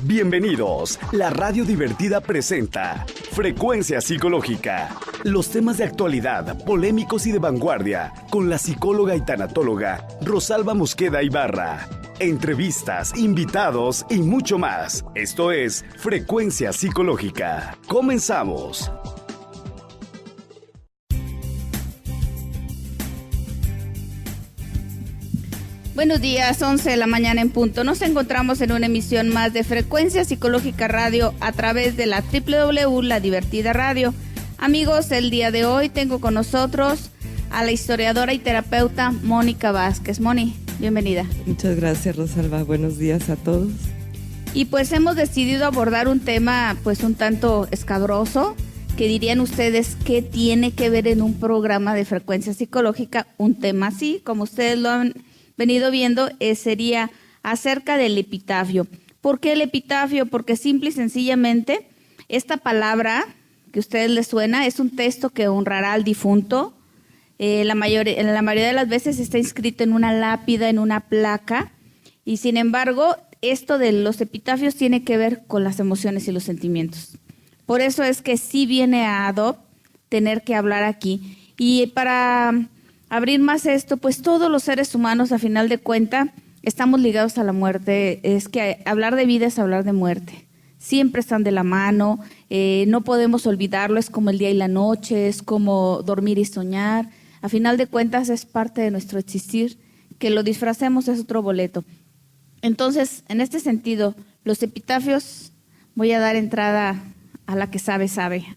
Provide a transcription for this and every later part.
Bienvenidos. La Radio Divertida presenta Frecuencia Psicológica. Los temas de actualidad, polémicos y de vanguardia, con la psicóloga y tanatóloga Rosalba Mosqueda Ibarra. Entrevistas, invitados y mucho más. Esto es Frecuencia Psicológica. Comenzamos. Buenos días, 11 de la mañana en punto. Nos encontramos en una emisión más de Frecuencia Psicológica Radio a través de la www La Divertida Radio. Amigos, el día de hoy tengo con nosotros a la historiadora y terapeuta Mónica Vázquez. Moni, bienvenida. Muchas gracias, Rosalba. Buenos días a todos. Y pues hemos decidido abordar un tema pues un tanto escabroso, que dirían ustedes, ¿qué tiene que ver en un programa de Frecuencia Psicológica un tema así? Como ustedes lo han venido viendo, sería acerca del epitafio. ¿Por qué el epitafio? Porque simple y sencillamente esta palabra que a ustedes les suena es un texto que honrará al difunto. La mayoría de las veces está inscrito en una lápida, en una placa, y sin embargo esto de los epitafios tiene que ver con las emociones y los sentimientos. Por eso es que sí viene a ad hoc tener que hablar aquí. Y para abrir más esto, pues todos los seres humanos, a final de cuentas, estamos ligados a la muerte. Es que hablar de vida es hablar de muerte. Siempre están de la mano, no podemos olvidarlo, es como el día y la noche, es como dormir y soñar. A final de cuentas es parte de nuestro existir, que lo disfracemos es otro boleto. Entonces, en este sentido, los epitafios, voy a dar entrada a la que sabe.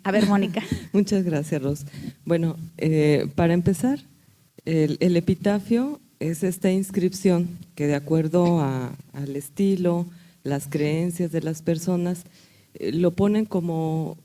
A ver, Mónica. Muchas gracias, Ros. Bueno, para empezar, el epitafio es esta inscripción que, de acuerdo al estilo, las creencias de las personas, lo ponen como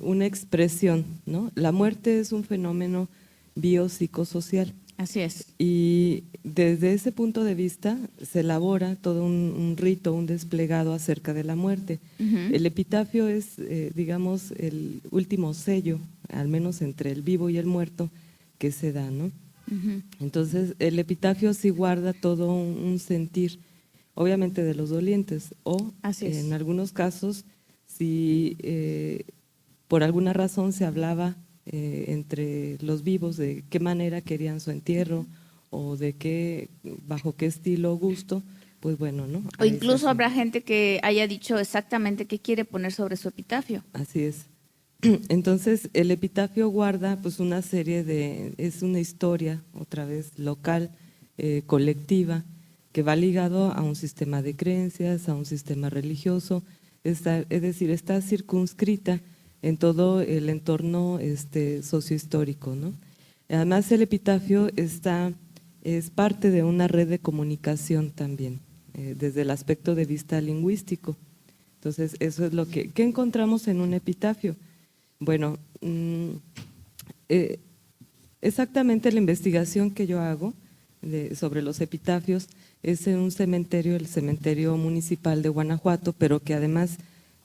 una expresión, ¿no? La muerte es un fenómeno biopsicosocial. Así es. Y desde ese punto de vista se elabora todo un rito, un desplegado acerca de la muerte. Uh-huh. El epitafio es, digamos, el último sello, al menos entre el vivo y el muerto, que se da, ¿no? Uh-huh. Entonces, el epitafio sí guarda todo un sentir, obviamente de los dolientes, o en algunos casos, si por alguna razón se hablaba entre los vivos de qué manera querían su entierro o de qué, bajo qué estilo o gusto, pues bueno, ¿no? O incluso habrá gente que haya dicho exactamente qué quiere poner sobre su epitafio. Así es. Entonces, el epitafio guarda pues una serie es una historia, otra vez local, colectiva, que va ligado a un sistema de creencias, a un sistema religioso, es decir, está circunscrita en todo el entorno sociohistórico, ¿no? Además, el epitafio es parte de una red de comunicación también, desde el aspecto de vista lingüístico. Entonces, eso es ¿qué encontramos en un epitafio? Bueno, exactamente la investigación que yo hago sobre los epitafios es en un cementerio, el cementerio municipal de Guanajuato, pero que además,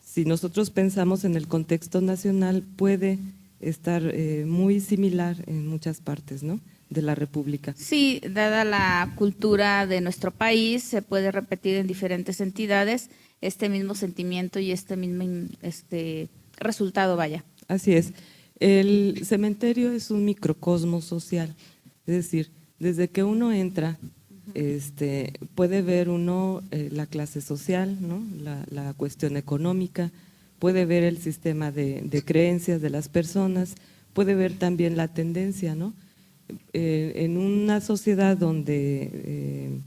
si nosotros pensamos en el contexto nacional, puede estar muy similar en muchas partes, ¿no?, de la República. Sí, dada la cultura de nuestro país, se puede repetir en diferentes entidades este mismo sentimiento y este mismo resultado, vaya. Así es. El cementerio es un microcosmos social, es decir, desde que uno entra, puede ver uno la clase social, ¿no?, la cuestión económica, puede ver el sistema de creencias de las personas, puede ver también la tendencia, ¿no? En una sociedad donde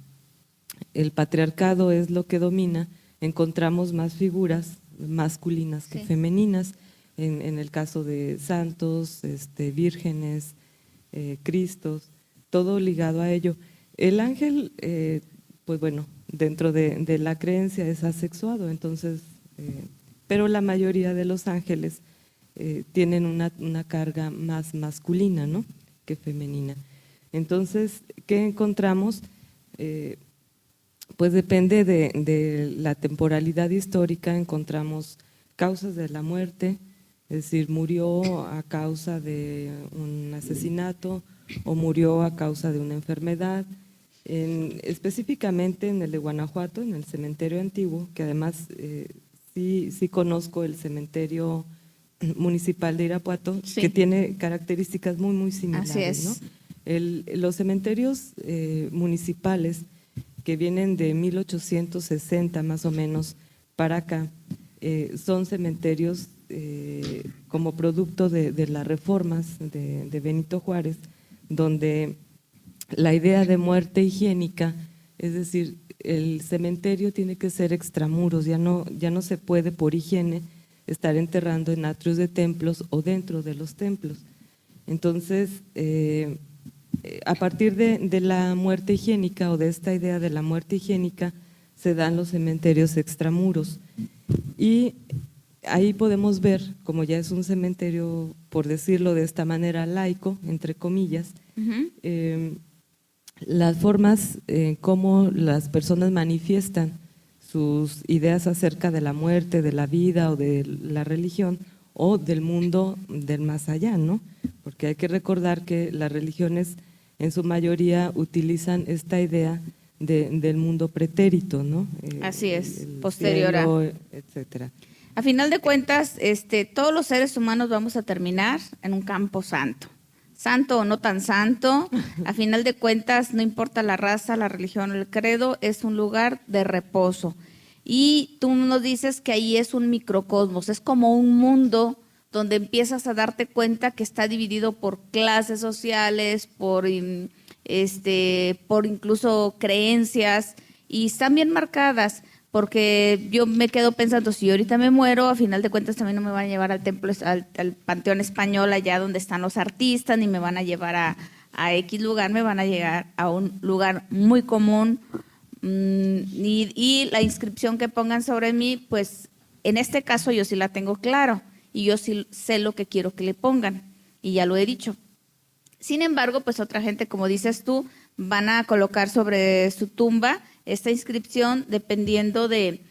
el patriarcado es lo que domina, encontramos más figuras masculinas que femeninas, en el caso de santos, vírgenes, cristos, todo ligado a ello. El ángel, pues bueno, dentro de la creencia es asexuado, entonces, pero la mayoría de los ángeles tienen una carga más masculina, ¿no?, que femenina. Entonces, ¿qué encontramos? Pues depende de la temporalidad histórica, encontramos causas de la muerte, es decir, murió a causa de un asesinato o murió a causa de una enfermedad, Específicamente en el de Guanajuato, en el cementerio antiguo, que además sí conozco el cementerio municipal de Irapuato, Sí. que tiene características muy, muy similares, Así es. ¿no? Los cementerios municipales que vienen de 1860 más o menos para acá, son cementerios como producto de las reformas de Benito Juárez, donde la idea de muerte higiénica, es decir, el cementerio tiene que ser extramuros, ya no se puede por higiene estar enterrando en atrios de templos o dentro de los templos. Entonces, a partir de la muerte higiénica o de esta idea de la muerte higiénica, se dan los cementerios extramuros. Y ahí podemos ver, como ya es un cementerio, por decirlo de esta manera, laico, entre comillas, las formas cómo las personas manifiestan sus ideas acerca de la muerte, de la vida o de la religión o del mundo del más allá, ¿no? Porque hay que recordar que las religiones en su mayoría utilizan esta idea del mundo pretérito, ¿no? Así es, el posterior a… cielo, etcétera. A final de cuentas, todos los seres humanos vamos a terminar en un campo santo. Santo o no tan santo, a final de cuentas, no importa la raza, la religión o el credo, es un lugar de reposo. Y tú nos dices que ahí es un microcosmos, es como un mundo donde empiezas a darte cuenta que está dividido por clases sociales, por incluso creencias, y están bien marcadas. Porque yo me quedo pensando, si yo ahorita me muero, a final de cuentas también no me van a llevar al templo, al Panteón Español, allá donde están los artistas, ni me van a llevar a X lugar, me van a llegar a un lugar muy común, y la inscripción que pongan sobre mí, pues en este caso yo sí la tengo claro, y yo sí sé lo que quiero que le pongan, y ya lo he dicho. Sin embargo, pues otra gente, como dices tú, van a colocar sobre su tumba esta inscripción dependiendo de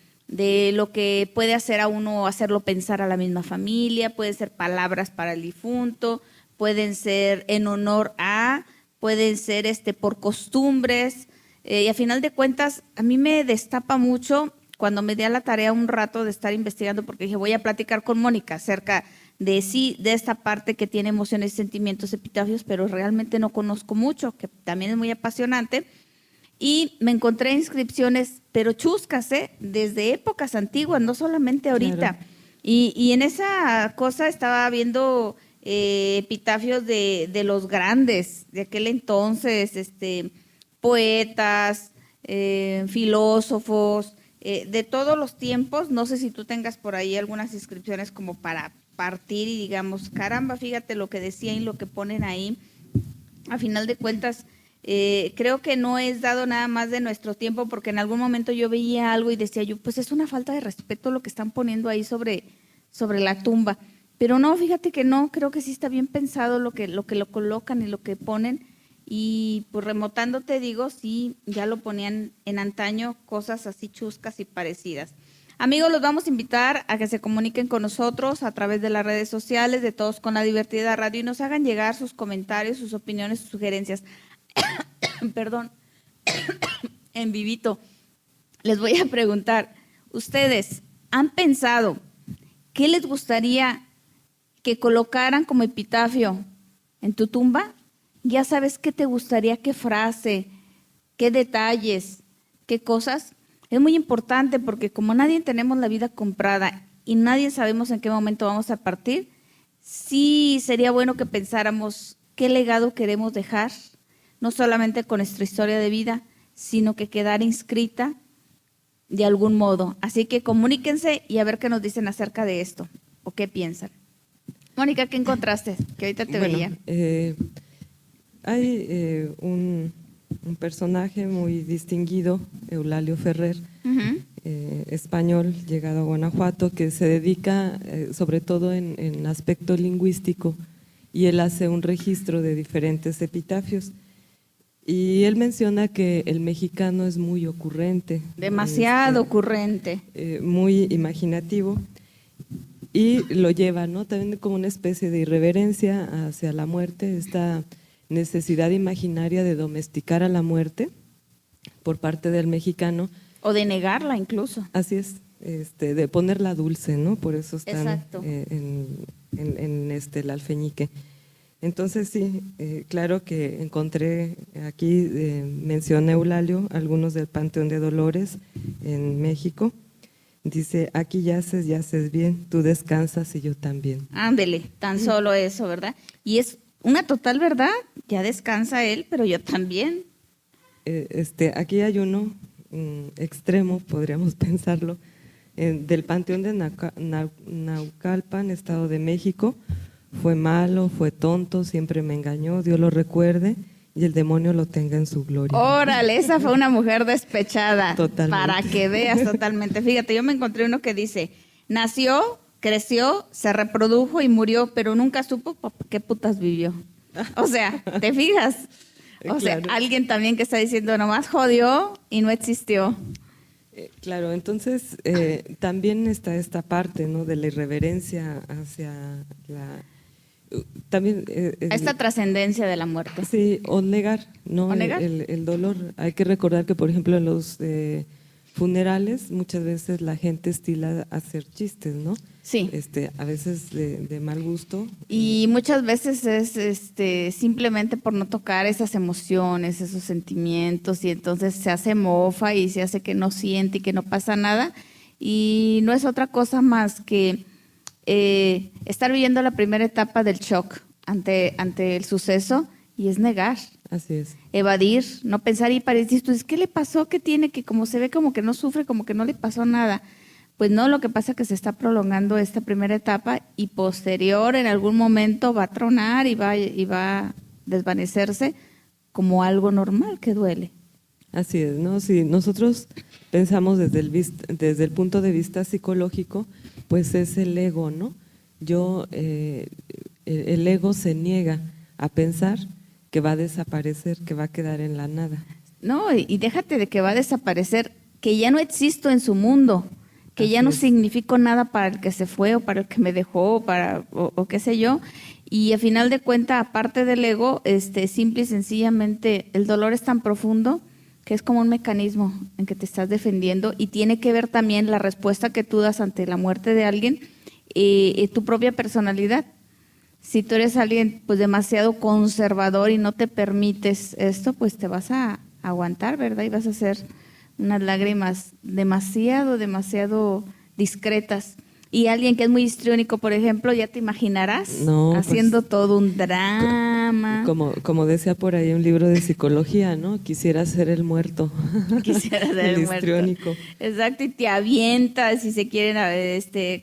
lo que puede hacer a uno, hacerlo pensar a la misma familia, pueden ser palabras para el difunto, pueden ser en honor a, pueden ser por costumbres, y a final de cuentas a mí me destapa mucho cuando me di a la tarea un rato de estar investigando, porque dije voy a platicar con Mónica acerca de esta parte que tiene emociones y sentimientos epitafios, pero realmente no conozco mucho, que también es muy apasionante. Y me encontré inscripciones, pero chuscas, desde épocas antiguas, no solamente ahorita. Claro. Y en esa cosa estaba viendo epitafios de los grandes de aquel entonces, poetas, filósofos, de todos los tiempos. No sé si tú tengas por ahí algunas inscripciones como para partir y digamos, caramba, fíjate lo que decían y lo que ponen ahí. A final de cuentas, creo que no es dado nada más de nuestro tiempo, porque en algún momento yo veía algo y decía yo, pues es una falta de respeto lo que están poniendo ahí sobre la tumba. Pero no, fíjate que no, creo que sí está bien pensado lo que lo colocan y lo que ponen. Y pues remotándote digo, sí, ya lo ponían en antaño, cosas así chuscas y parecidas. Amigos, los vamos a invitar a que se comuniquen con nosotros a través de las redes sociales de Todos con la Divertida Radio y nos hagan llegar sus comentarios, sus opiniones, sus sugerencias. Perdón, en vivito. Les voy a preguntar, ¿ustedes han pensado qué les gustaría que colocaran como epitafio en tu tumba? ¿Ya sabes qué te gustaría, qué frase, qué detalles, qué cosas? Es muy importante porque como nadie tenemos la vida comprada y nadie sabemos en qué momento vamos a partir, sí sería bueno que pensáramos qué legado queremos dejar, no solamente con nuestra historia de vida, sino que quedara inscrita de algún modo. Así que comuníquense y a ver qué nos dicen acerca de esto o qué piensan. Mónica, ¿qué encontraste? Que ahorita te veía. Hay un personaje muy distinguido, Eulalio Ferrer, español, llegado a Guanajuato, que se dedica sobre todo en aspecto lingüístico, y él hace un registro de diferentes epitafios. Y él menciona que el mexicano es muy ocurrente. Demasiado ocurrente. Muy imaginativo. Y lo lleva, ¿no? También como una especie de irreverencia hacia la muerte, esta necesidad imaginaria de domesticar a la muerte, por parte del mexicano. O de negarla incluso. Así es, de ponerla dulce, ¿no? Por eso están Exacto. en el alfeñique. Entonces sí, claro que encontré aquí, menciona Eulalio, algunos del Panteón de Dolores en México. Dice, aquí yaces bien, tú descansas y yo también. Ándele, tan solo eso, ¿verdad? Y es una total verdad, ya descansa él, pero yo también. Aquí hay uno extremo, podríamos pensarlo, del Panteón de Naucalpan, Estado de México. Fue malo, fue tonto, siempre me engañó, Dios lo recuerde y el demonio lo tenga en su gloria. Órale, esa fue una mujer despechada. Totalmente. Para que veas totalmente. Fíjate, yo me encontré uno que dice, nació, creció, se reprodujo y murió, pero nunca supo qué putas vivió. O sea, ¿te fijas? O sea, Claro. alguien también que está diciendo, nomás jodió y no existió. Claro, entonces también está esta parte, ¿no? De la irreverencia hacia la… También Esta trascendencia de la muerte. sí, o negar, ¿no? ¿O negar? El dolor. Hay que recordar que, por ejemplo, en los funerales muchas veces la gente estila hacer chistes, ¿no? Sí. A veces de mal gusto. Y muchas veces es simplemente por no tocar esas emociones, esos sentimientos, y entonces se hace mofa y se hace que no siente y que no pasa nada. Y no es otra cosa más que estar viviendo la primera etapa del shock ante el suceso, y es negar, Así es. evadir, no pensar y parecer, tú dices, ¿qué le pasó? ¿Qué tiene? Que como se ve como que no sufre, como que no le pasó nada. Pues no, lo que pasa es que se está prolongando esta primera etapa y posterior en algún momento va a tronar y va a desvanecerse como algo normal que duele. Así es, ¿no? Si nosotros pensamos desde el punto de vista psicológico, pues es el ego, ¿no? El ego se niega a pensar que va a desaparecer, que va a quedar en la nada. No, y déjate de que va a desaparecer, que ya no existo en su mundo, que Así ya no es. significo nada para el que se fue o para el que me dejó o qué sé yo. Y a final de cuentas, aparte del ego, simple y sencillamente el dolor es tan profundo que es como un mecanismo en que te estás defendiendo, y tiene que ver también la respuesta que tú das ante la muerte de alguien y tu propia personalidad. Si tú eres alguien pues demasiado conservador y no te permites esto, pues te vas a aguantar, ¿verdad? Y vas a hacer unas lágrimas demasiado discretas. Y alguien que es muy histriónico, por ejemplo, ya te imaginarás No, pues, haciendo todo un drama. Como decía por ahí un libro de psicología, ¿no? Quisiera ser el muerto. Quisiera ser el muerto. histriónico. Exacto, y te avientas y se quieren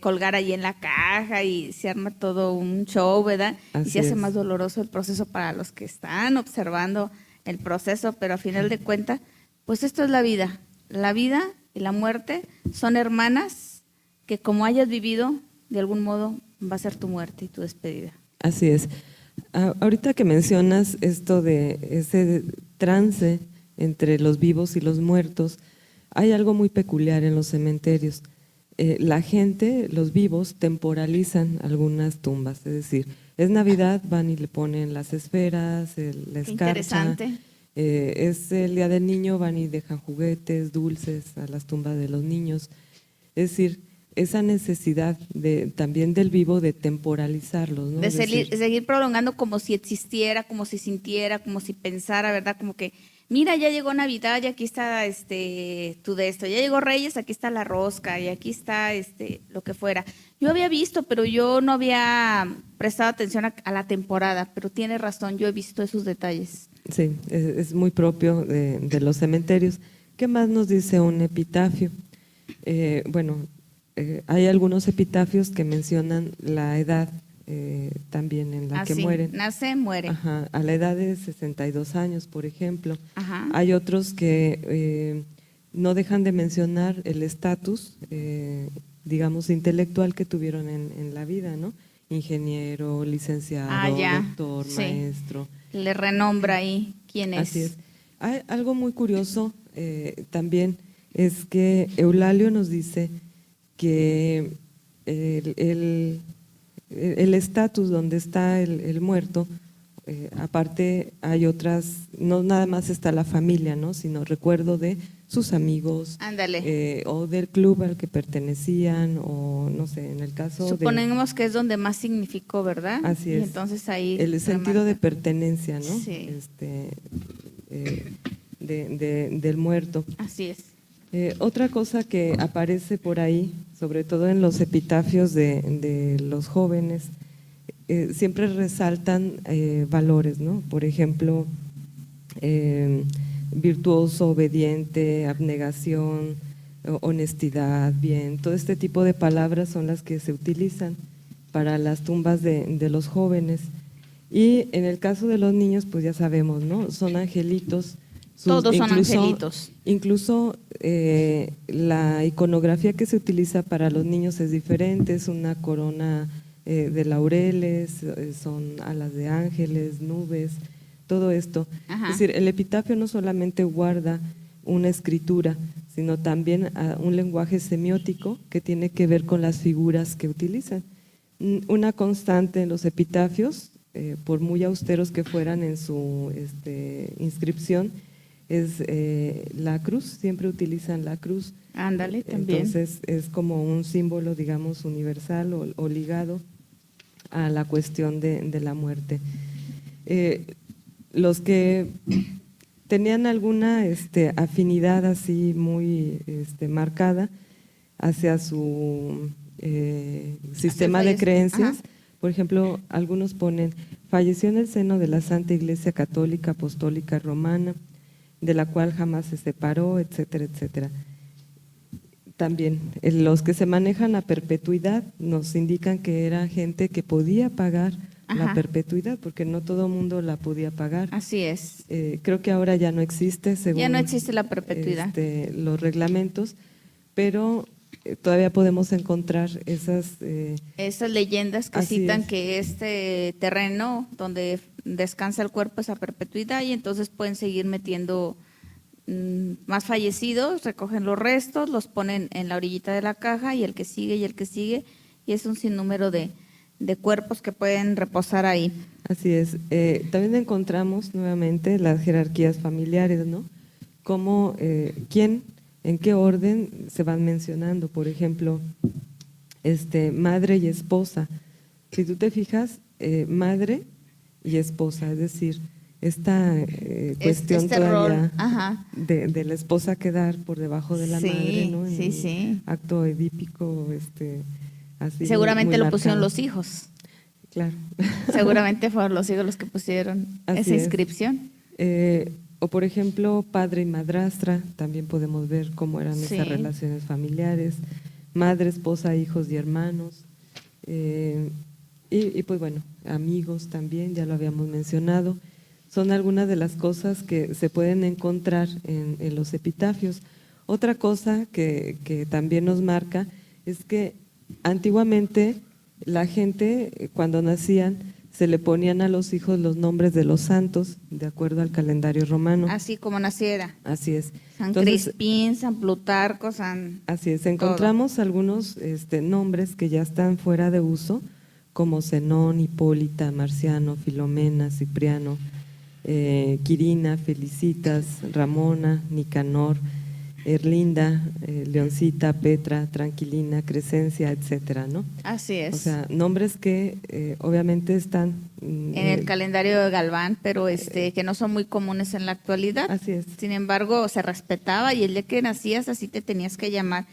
colgar ahí en la caja y se arma todo un show, ¿verdad? Y Así se hace es. más doloroso el proceso para los que están observando el proceso, pero a final de cuentas, pues esto es la vida. La vida y la muerte son hermanas que como hayas vivido, de algún modo va a ser tu muerte y tu despedida. Así es. Ahorita que mencionas esto de ese trance entre los vivos y los muertos, hay algo muy peculiar en los cementerios. La gente, los vivos, temporalizan algunas tumbas, es decir, es Navidad, van y le ponen las esferas, la Qué escarcha. interesante. Es el Día del Niño, van y dejan juguetes, dulces a las tumbas de los niños. Es decir, esa necesidad también del vivo de temporalizarlos, ¿no? De Es decir, seguir prolongando como si existiera, como si sintiera, como si pensara, ¿verdad? Como que, mira, ya llegó Navidad y aquí está tu de esto, ya llegó Reyes, aquí está la rosca y aquí está lo que fuera. Yo había visto, pero yo no había prestado atención a la temporada, pero tiene razón, yo he visto esos detalles. sí, es muy propio de los cementerios. ¿Qué más nos dice un epitafio? Hay algunos epitafios que mencionan la edad también en la que Así, mueren. nace, muere. Ajá, a la edad de 62 años, por ejemplo. Ajá. Hay otros que no dejan de mencionar el estatus, digamos, intelectual que tuvieron en la vida, ¿no? Ingeniero, licenciado, ya, doctor, sí. maestro. Le renombra ahí quién es. Así es. Hay algo muy curioso también, es que Eulalio nos dice que el estatus donde está el muerto aparte hay otras, no nada más está la familia, ¿no? Sino recuerdo de sus amigos, Ándale. o del club al que pertenecían, o no sé, en el caso Suponemos que es donde más significó, ¿verdad? Así Y es. entonces ahí el sentido de remarca. pertenencia, ¿no? Sí. Del muerto. Así es. Otra cosa que aparece por ahí, sobre todo en los epitafios de los jóvenes, siempre resaltan valores, ¿no? Por ejemplo, virtuoso, obediente, abnegación, honestidad, bien. Todo este tipo de palabras son las que se utilizan para las tumbas de los jóvenes. Y en el caso de los niños, pues ya sabemos, ¿no? Son angelitos. Todos son angelitos. Incluso la iconografía que se utiliza para los niños es diferente, es una corona de laureles, son alas de ángeles, nubes, todo esto. Ajá. Es decir, el epitafio no solamente guarda una escritura, sino también un lenguaje semiótico que tiene que ver con las figuras que utilizan. Una constante en los epitafios, por muy austeros que fueran en su inscripción, es la cruz, siempre utilizan la cruz. Ándale, también. Entonces es como un símbolo, digamos, universal o ligado a la cuestión de la muerte. Los que tenían alguna afinidad así muy marcada hacia su sistema de creencias, ajá, por ejemplo, algunos ponen, falleció en el seno de la Santa Iglesia Católica Apostólica Romana, de la cual jamás se separó, etcétera, etcétera. También los que se manejan la perpetuidad nos indican que era gente que podía pagar ajá, la perpetuidad, porque no todo el mundo la podía pagar. así es. Creo que ahora ya no existe, según Ya no existe la perpetuidad. Los reglamentos, pero todavía podemos encontrar esas leyendas que así citan es. que este terreno donde descansa el cuerpo es a perpetuidad y entonces pueden seguir metiendo más fallecidos, recogen los restos, los ponen en la orillita de la caja y el que sigue y el que sigue, y es un sinnúmero de cuerpos que pueden reposar ahí. Así es. También encontramos nuevamente las jerarquías familiares, ¿no? Cómo, en qué orden se van mencionando. Por ejemplo, madre y esposa. Si tú te fijas, madre y esposa, es decir, esta cuestión todavía de la esposa quedar por debajo de la madre, ¿no? Sí, sí. Acto edípico, así. Seguramente muy lo marcado. pusieron los hijos. Claro. Seguramente fueron los hijos los que pusieron Así esa es. inscripción. O por ejemplo, padre y madrastra, también podemos ver cómo eran Sí. esas relaciones familiares, madre, esposa, hijos y hermanos. Y pues bueno, amigos también, ya lo habíamos mencionado. Son algunas de las cosas que se pueden encontrar en los epitafios. Otra cosa que también nos marca es que antiguamente la gente, cuando nacían, se le ponían a los hijos los nombres de los santos, de acuerdo al calendario romano. Así como naciera. Así es. San Entonces, Crispín, San Plutarco, San… así es. Encontramos algunos nombres que ya están fuera de uso, como Zenón, Hipólita, Marciano, Filomena, Cipriano, Quirina, Felicitas, Ramona, Nicanor, Erlinda, Leoncita, Petra, Tranquilina, Crescencia, etcétera, ¿no? Así es. O sea, nombres que obviamente están en el calendario de Galván, pero que no son muy comunes en la actualidad. Así es. Sin embargo, se respetaba y el día que nacías así te tenías que llamar.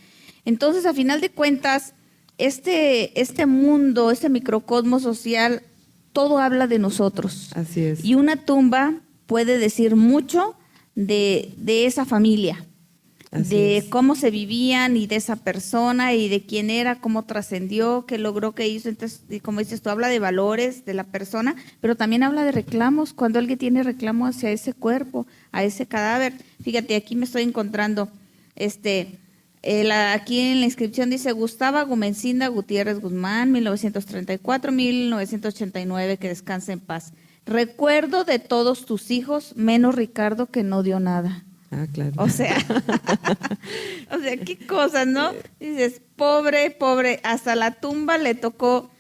Entonces, a final de cuentas, este mundo, este microcosmos social, todo habla de nosotros. Así es. Y una tumba puede decir mucho de esa familia. Así de es. cómo se vivían y de esa persona y de quién era, cómo trascendió, qué logró, qué hizo. Entonces, como dices tú, habla de valores de la persona, pero también habla de reclamos, cuando alguien tiene reclamo hacia ese cuerpo, a ese cadáver. Fíjate, aquí me estoy encontrando, aquí en la inscripción dice Gustava Gumencinda Gutiérrez Guzmán, 1934-1989, que descanse en paz. Recuerdo de todos tus hijos, menos Ricardo, que no dio nada. Ah, claro. O sea, qué cosas, ¿no? Dices, pobre, hasta la tumba le tocó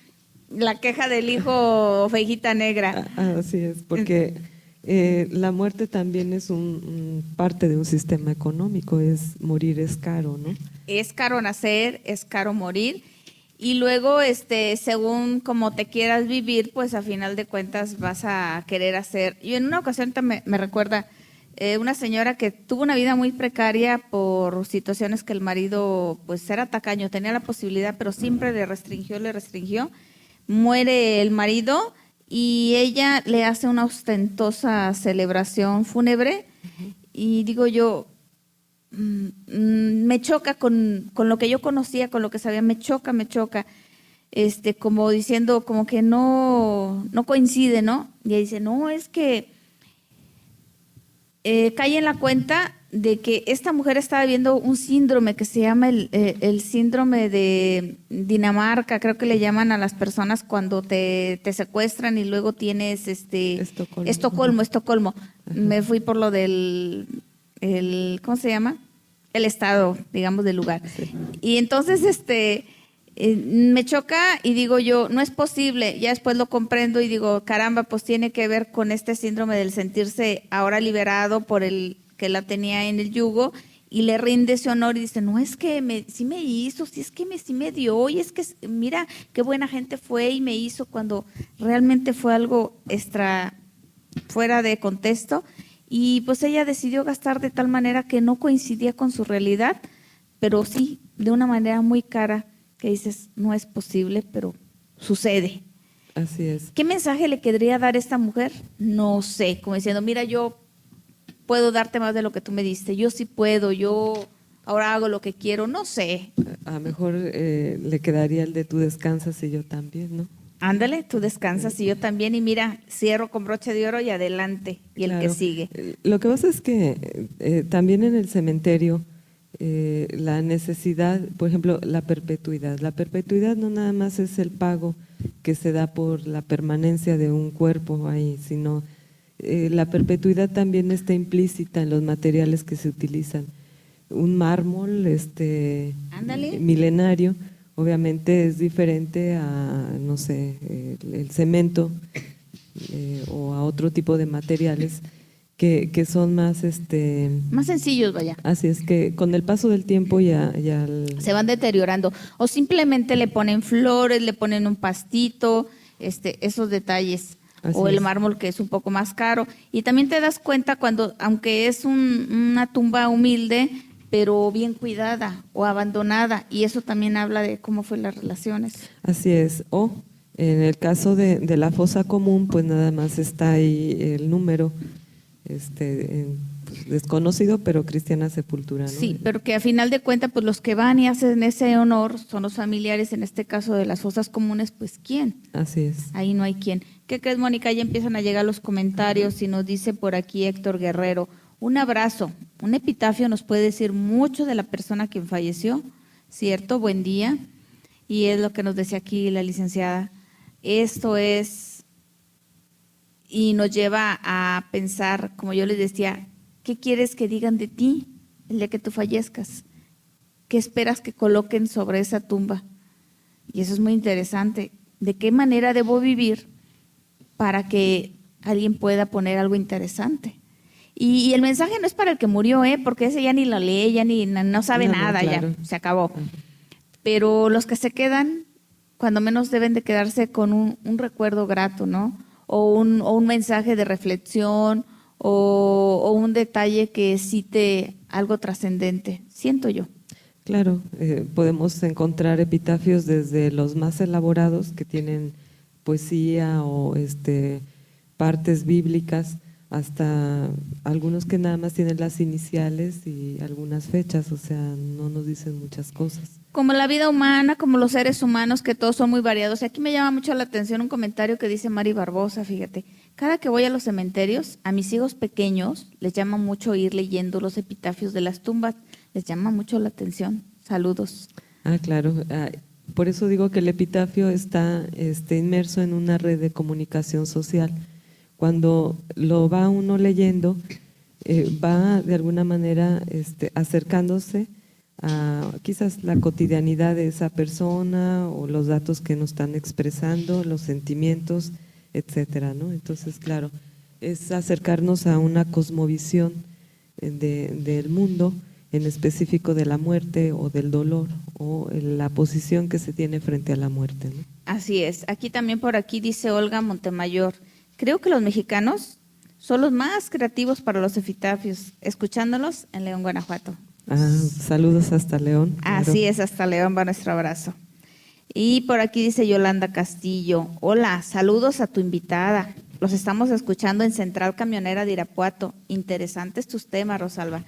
La queja del hijo ovejita negra. Así es, porque la muerte también es parte de un sistema económico, morir es caro, ¿no? Es caro nacer, es caro morir. Y luego, según como te quieras vivir, pues a final de cuentas vas a querer hacer. Yo en una ocasión me recuerda una señora que tuvo una vida muy precaria por situaciones que el marido pues era tacaño, tenía la posibilidad, pero siempre le restringió. Muere el marido y ella le hace una ostentosa celebración fúnebre. Y digo yo, me choca con lo que yo conocía, con lo que sabía, me choca, como diciendo, como que no coincide, ¿no? Y ella dice, no, es que cae en la cuenta de que esta mujer estaba viendo un síndrome que se llama el síndrome de Dinamarca, creo que le llaman a las personas cuando te secuestran y luego tienes Estocolmo. Me fui por lo del ¿cómo se llama? El estado, digamos, del lugar. Sí. Y entonces me choca y digo yo, no es posible. Ya después lo comprendo y digo, caramba, pues tiene que ver con este síndrome del sentirse ahora liberado por el que la tenía en el yugo y le rinde ese honor y dice, no, es que sí me hizo, sí me dio, y es que mira qué buena gente fue y me hizo, cuando realmente fue algo fuera de contexto. Y pues ella decidió gastar de tal manera que no coincidía con su realidad, pero sí, de una manera muy cara, que dices, no es posible, pero sucede. Así es. ¿Qué mensaje le querría dar esta mujer? No sé, como diciendo, mira, yo puedo darte más de lo que tú me diste, yo sí puedo, yo ahora hago lo que quiero, no sé. A lo mejor le quedaría el de tú descansas y yo también, ¿no? Ándale, tú descansas y yo también, y mira, cierro con broche de oro y adelante, y el que sigue. Lo que pasa es que también en el cementerio la necesidad, por ejemplo, la perpetuidad no nada más es el pago que se da por la permanencia de un cuerpo ahí, sino la perpetuidad también está implícita en los materiales que se utilizan. Un mármol milenario obviamente es diferente a, no sé, el cemento o a otro tipo de materiales que son más más sencillos, vaya. Así es, que con el paso del tiempo ya se van deteriorando, o simplemente le ponen flores, le ponen un pastito, esos detalles. Así o el mármol, que es un poco más caro. Y también te das cuenta cuando, aunque es una tumba humilde, pero bien cuidada o abandonada, y eso también habla de cómo fue las relaciones. Así es. O en el caso de la fosa común, pues nada más está ahí el número desconocido, pero cristiana sepultura, ¿no? Sí, pero que a final de cuentas, pues los que van y hacen ese honor son los familiares, en este caso de las fosas comunes, pues ¿quién? Así es. Ahí no hay quién. ¿Qué crees, Mónica? Ya empiezan a llegar los comentarios y nos dice por aquí Héctor Guerrero, un abrazo. Un epitafio nos puede decir mucho de la persona quien falleció, ¿cierto? Buen día. Y es lo que nos decía aquí la licenciada. Esto es, y nos lleva a pensar, como yo les decía, ¿qué quieres que digan de ti el día que tú fallezcas? ¿Qué esperas que coloquen sobre esa tumba? Y eso es muy interesante. ¿De qué manera debo vivir para que alguien pueda poner algo interesante? Y el mensaje no es para el que murió, porque ese ya ni lo lee, ya ni no sabe nada, claro. Ya se acabó. Pero los que se quedan, cuando menos deben de quedarse con un recuerdo grato, ¿no? O un mensaje de reflexión, o un detalle que cite algo trascendente, siento yo. Claro, podemos encontrar epitafios desde los más elaborados que tienen poesía o partes bíblicas, hasta algunos que nada más tienen las iniciales y algunas fechas, o sea, no nos dicen muchas cosas. Como la vida humana, como los seres humanos, que todos son muy variados. Y aquí me llama mucho la atención un comentario que dice Mari Barbosa, fíjate. Cada que voy a los cementerios, a mis hijos pequeños les llama mucho ir leyendo los epitafios de las tumbas. Les llama mucho la atención. Saludos. Ah, claro. Por eso digo que el epitafio está inmerso en una red de comunicación social. Cuando lo va uno leyendo, va de alguna manera acercándose a quizás la cotidianidad de esa persona o los datos que nos están expresando, los sentimientos, etcétera, ¿no? Entonces, claro, es acercarnos a una cosmovisión del mundo, en específico de la muerte o del dolor o la posición que se tiene frente a la muerte, ¿no? Así es. Aquí también por aquí dice Olga Montemayor, creo que los mexicanos son los más creativos para los epitafios, escuchándolos en León, Guanajuato. Saludos hasta León. Claro. Así es, hasta León va nuestro abrazo. Y por aquí dice Yolanda Castillo, hola, saludos a tu invitada. Los estamos escuchando en Central Camionera de Irapuato. Interesantes tus temas, Rosalba.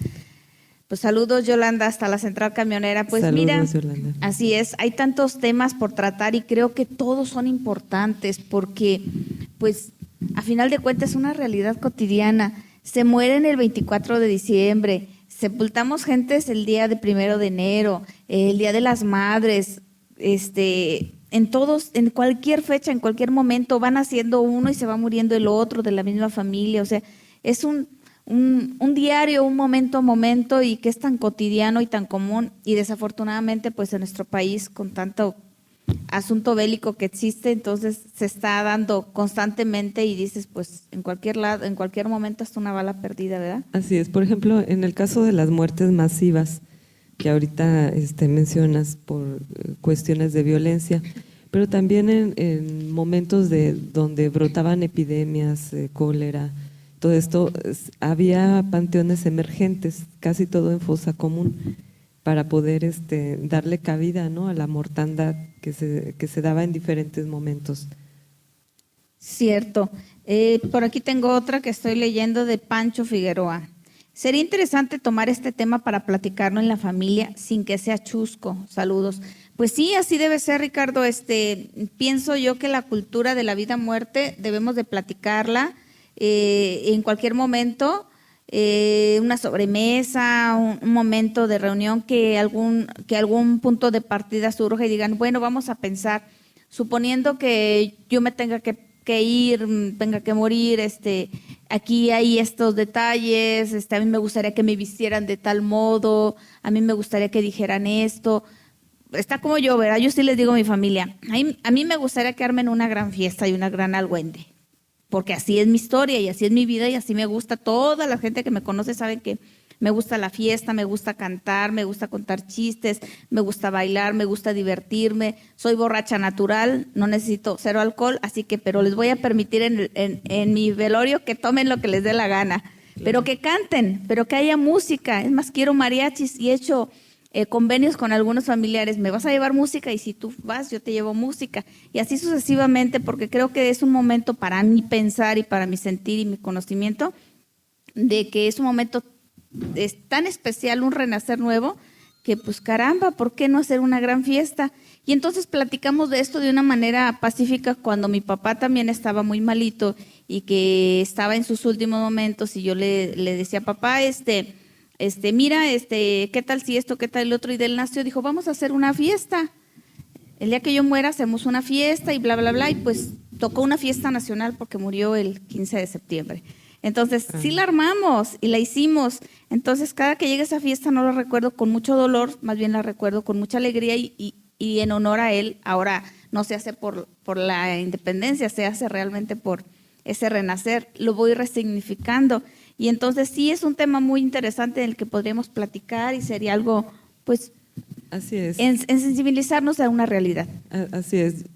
Pues saludos, Yolanda, hasta la Central Camionera. Pues saludos, mira, Yolanda. así es, hay tantos temas por tratar y creo que todos son importantes porque, pues, a final de cuentas es una realidad cotidiana. Se mueren el 24 de diciembre, sepultamos gentes el día de 1 de enero, el Día de las Madres, en todos, en cualquier fecha, en cualquier momento, van haciendo uno y se va muriendo el otro de la misma familia. O sea, es un diario, un momento a momento, y que es tan cotidiano y tan común, y desafortunadamente pues en nuestro país con tanto asunto bélico que existe, entonces se está dando constantemente y dices pues en cualquier lado, en cualquier momento hasta una bala perdida, ¿verdad? Así es, por ejemplo, en el caso de las muertes masivas que ahorita mencionas por cuestiones de violencia, pero también en momentos donde brotaban epidemias, cólera, todo esto, había panteones emergentes, casi todo en fosa común, para poder darle cabida, ¿no?, a la mortandad que se daba en diferentes momentos. Cierto. Por aquí tengo otra que estoy leyendo de Pancho Figueroa. Sería interesante tomar este tema para platicarlo en la familia sin que sea chusco. Saludos. Pues sí, así debe ser, Ricardo. Pienso yo que la cultura de la vida-muerte debemos de platicarla en cualquier momento, una sobremesa, un momento de reunión que algún punto de partida surja y digan, bueno, vamos a pensar, suponiendo que yo me tenga que ir, tenga que morir, aquí hay estos detalles, a mí me gustaría que me vistieran de tal modo, a mí me gustaría que dijeran esto. Está como yo, ¿verdad? Yo sí les digo a mi familia, a mí me gustaría que armen una gran fiesta y una gran argüende, porque así es mi historia y así es mi vida y así me gusta. Toda la gente que me conoce sabe que me gusta la fiesta, me gusta cantar, me gusta contar chistes, me gusta bailar, me gusta divertirme. Soy borracha natural, no necesito cero alcohol, así que, pero les voy a permitir en mi velorio que tomen lo que les dé la gana, pero que canten, pero que haya música. Es más, quiero mariachis y he hecho convenios con algunos familiares. Me vas a llevar música y si tú vas, yo te llevo música. Y así sucesivamente, porque creo que es un momento para mí pensar y para mi sentir y mi conocimiento de que es un momento es tan especial, un renacer nuevo, que pues caramba, ¿por qué no hacer una gran fiesta? Y entonces platicamos de esto de una manera pacífica cuando mi papá también estaba muy malito y que estaba en sus últimos momentos y yo le decía, papá, mira, ¿qué tal si esto, qué tal el otro? Y del nació dijo, vamos a hacer una fiesta. El día que yo muera hacemos una fiesta y bla, bla, bla, y pues tocó una fiesta nacional porque murió el 15 de septiembre. Entonces, sí la armamos y la hicimos. Entonces, cada que llega esa fiesta no la recuerdo con mucho dolor, más bien la recuerdo con mucha alegría y en honor a él. Ahora no se hace por la independencia, se hace realmente por ese renacer. Lo voy resignificando. Y entonces sí es un tema muy interesante en el que podríamos platicar y sería algo, pues, así es, en sensibilizarnos a una realidad. Así es.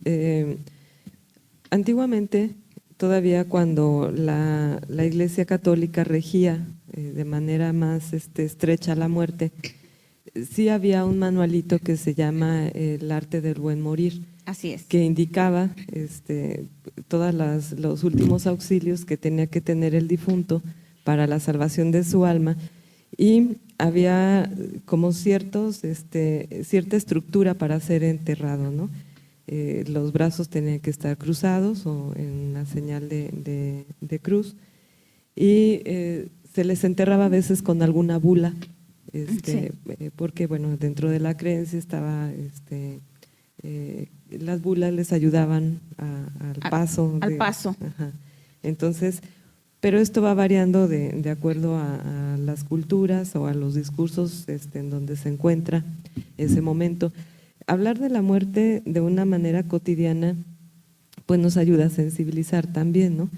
Antiguamente, todavía cuando la Iglesia Católica regía de manera más estrecha la muerte, sí había un manualito que se llama El arte del buen morir. Así es. Que indicaba todos los últimos auxilios que tenía que tener el difunto para la salvación de su alma, y había como cierta estructura para ser enterrado, ¿no? Los brazos tenían que estar cruzados o en la señal de cruz, y se les enterraba a veces con alguna bula, sí. Porque bueno, dentro de la creencia estaba las bulas les ayudaban al paso. Al paso. Ajá. Entonces, pero esto va variando de acuerdo a las culturas o a los discursos en donde se encuentra ese momento. Hablar de la muerte de una manera cotidiana pues nos ayuda a sensibilizar también, ¿no?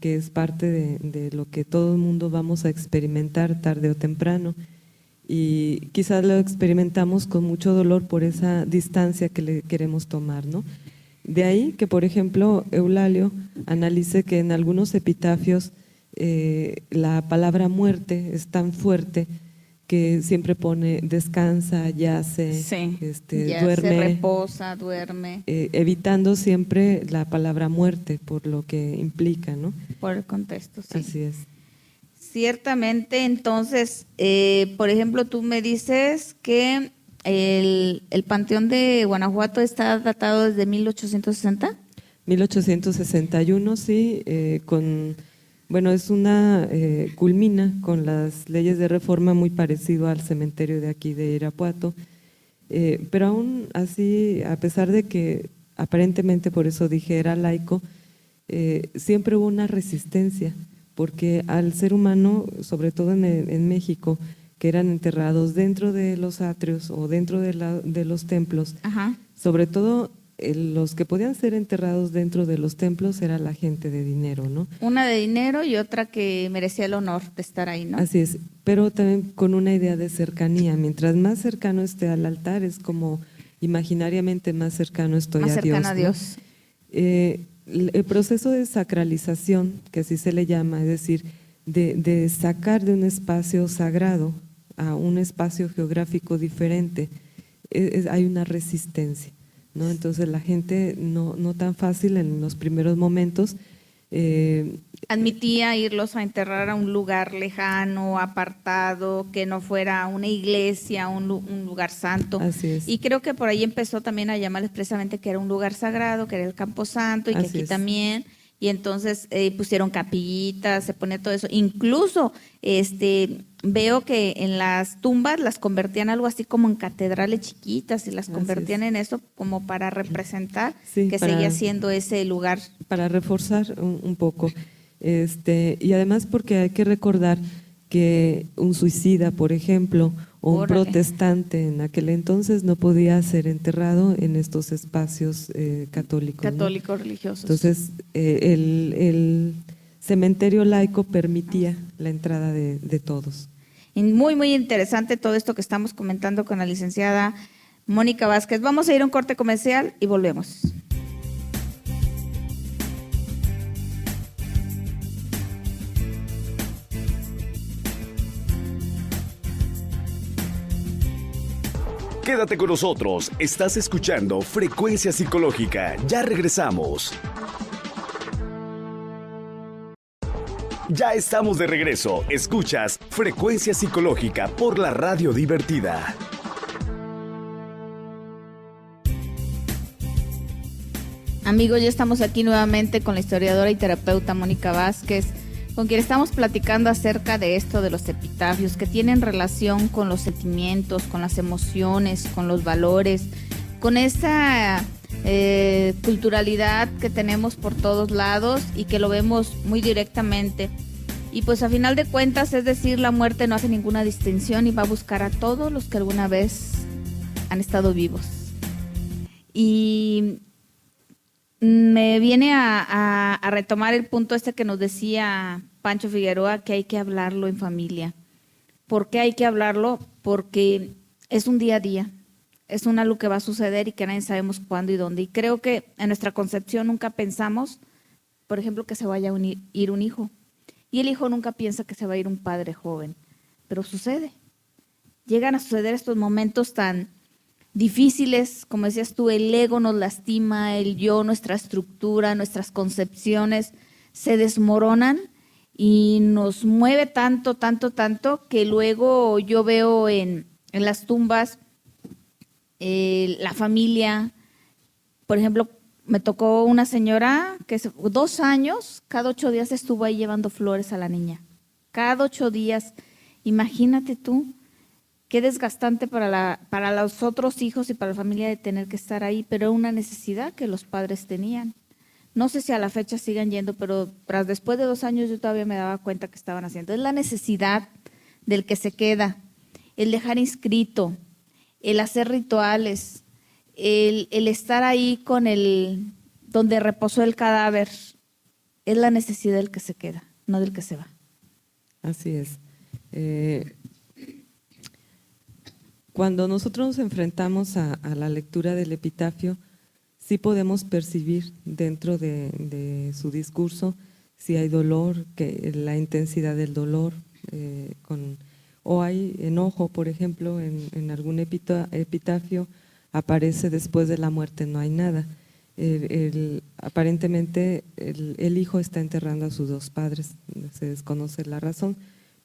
Que es parte de lo que todo el mundo vamos a experimentar tarde o temprano, y quizás lo experimentamos con mucho dolor por esa distancia que le queremos tomar, ¿no? De ahí que, por ejemplo, Eulalio analice que en algunos epitafios la palabra muerte es tan fuerte que siempre pone descansa, yace, yace, duerme, reposa, duerme. Evitando siempre la palabra muerte por lo que implica, ¿no? Por el contexto, sí. Así es. Ciertamente, entonces, por ejemplo, tú me dices que el Panteón de Guanajuato está datado desde 1860. 1861, sí, bueno, culmina con las leyes de reforma muy parecido al cementerio de aquí de Irapuato, pero aún así, a pesar de que aparentemente, por eso dije, era laico, siempre hubo una resistencia, porque al ser humano, sobre todo en México, que eran enterrados dentro de los atrios o dentro de los templos, Ajá. sobre todo los que podían ser enterrados dentro de los templos era la gente de dinero, ¿no? Una de dinero y otra que merecía el honor de estar ahí, ¿no? Así es, pero también con una idea de cercanía. Mientras más cercano esté al altar, es como imaginariamente más cercano estoy más a Dios. Más cercano a Dios. El proceso de sacralización, que así se le llama, es decir, de sacar de un espacio sagrado a un espacio geográfico diferente, hay una resistencia, ¿no? Entonces la gente no tan fácil en los primeros momentos admitía irlos a enterrar a un lugar lejano, apartado, que no fuera una iglesia, un lugar santo. Así es. Y creo que por ahí empezó también a llamarles precisamente que era un lugar sagrado, que era el Camposanto, y que Así aquí es. también. Y entonces pusieron capillitas, se ponía todo eso. Incluso veo que en las tumbas las convertían algo así como en catedrales chiquitas y las convertían en eso como para representar que seguía siendo ese lugar. Para reforzar un poco. Y además porque hay que recordar que un suicida, por ejemplo, o un protestante en aquel entonces no podía ser enterrado en estos espacios católicos. Católicos, ¿no? Religiosos. Entonces, el cementerio laico permitía la entrada de todos. Y muy, muy interesante todo esto que estamos comentando con la licenciada Mónica Vázquez. Vamos a ir a un corte comercial y volvemos. Quédate con nosotros, estás escuchando Frecuencia Psicológica, ya regresamos. Ya estamos de regreso, escuchas Frecuencia Psicológica por la Radio Divertida. Amigos, ya estamos aquí nuevamente con la historiadora y terapeuta Mónica Vázquez, con quien estamos platicando acerca de esto de los epitafios que tienen relación con los sentimientos, con las emociones, con los valores, con esa culturalidad que tenemos por todos lados y que lo vemos muy directamente. Y pues a final de cuentas, es decir, la muerte no hace ninguna distinción y va a buscar a todos los que alguna vez han estado vivos. Y me viene a retomar el punto que nos decía Pancho Figueroa, que hay que hablarlo en familia. ¿Por qué hay que hablarlo? Porque es un día a día, es algo que va a suceder y que nadie sabemos cuándo y dónde. Y creo que en nuestra concepción nunca pensamos, por ejemplo, que se vaya a ir un hijo. Y el hijo nunca piensa que se va a ir un padre joven, pero sucede. Llegan a suceder estos momentos tan difíciles, como decías tú, el ego nos lastima, el yo, nuestra estructura, nuestras concepciones se desmoronan y nos mueve tanto, que luego yo veo en las tumbas la familia. Por ejemplo, me tocó una señora que 2 años, cada 8 días estuvo ahí llevando flores a la niña. Cada 8 días, imagínate tú. Qué desgastante para los otros hijos y para la familia de tener que estar ahí, pero era una necesidad que los padres tenían. No sé si a la fecha sigan yendo, pero después de 2 años yo todavía me daba cuenta que estaban haciendo. Es la necesidad del que se queda, el dejar inscrito, el hacer rituales, el estar ahí con donde reposó el cadáver. Es la necesidad del que se queda, no del que se va. Así es. Cuando nosotros nos enfrentamos a la lectura del epitafio, sí podemos percibir dentro de su discurso si hay dolor, la intensidad del dolor, o hay enojo, por ejemplo, en algún epitafio aparece después de la muerte no hay nada. Aparentemente el hijo está enterrando a sus 2 padres, se desconoce la razón,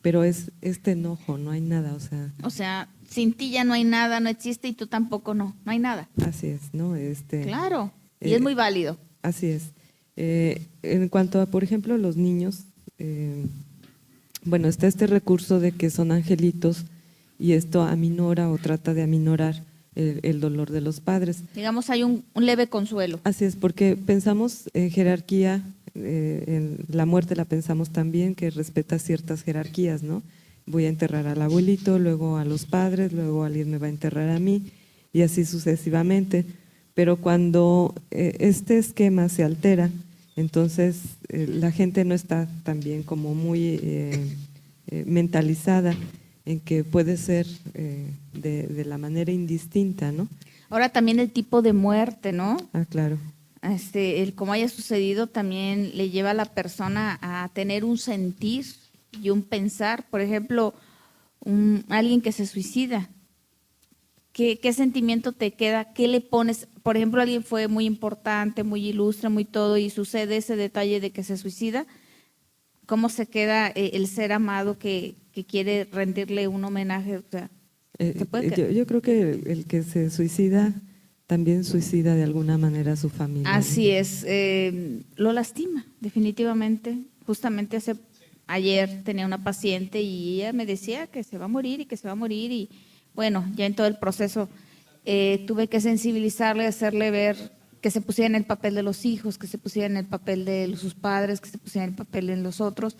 pero es este enojo, no hay nada, O sea, sin ti ya no hay nada, no existe y tú tampoco no hay nada. Así es, ¿no? Claro, y es muy válido. Así es. En cuanto a, por ejemplo, los niños, bueno, está este recurso de que son angelitos y esto aminora o trata de aminorar el dolor de los padres. Digamos, hay un leve consuelo. Así es, porque pensamos en jerarquía, en la muerte la pensamos también, que respeta ciertas jerarquías, ¿no? Voy a enterrar al abuelito, luego a los padres, luego alguien me va a enterrar a mí y así sucesivamente. Pero cuando este esquema se altera, entonces la gente no está también como muy mentalizada en que puede ser de la manera indistinta, ¿no? Ahora también el tipo de muerte, ¿no? Ah, claro. El cómo haya sucedido también le lleva a la persona a tener un sentir y un pensar. Por ejemplo, alguien que se suicida, ¿qué sentimiento te queda? ¿Qué le pones? Por ejemplo, alguien fue muy importante, muy ilustre, muy todo, y sucede ese detalle de que se suicida. ¿Cómo se queda el ser amado que quiere rendirle un homenaje? O sea, yo creo que el que se suicida también suicida de alguna manera a su familia. Así es, lo lastima, definitivamente. Justamente ayer tenía una paciente y ella me decía que se va a morir y que se va a morir y bueno, ya en todo el proceso tuve que sensibilizarle, hacerle ver que se pusiera en el papel de los hijos, que se pusiera en el papel de sus padres, que se pusiera en el papel de los otros.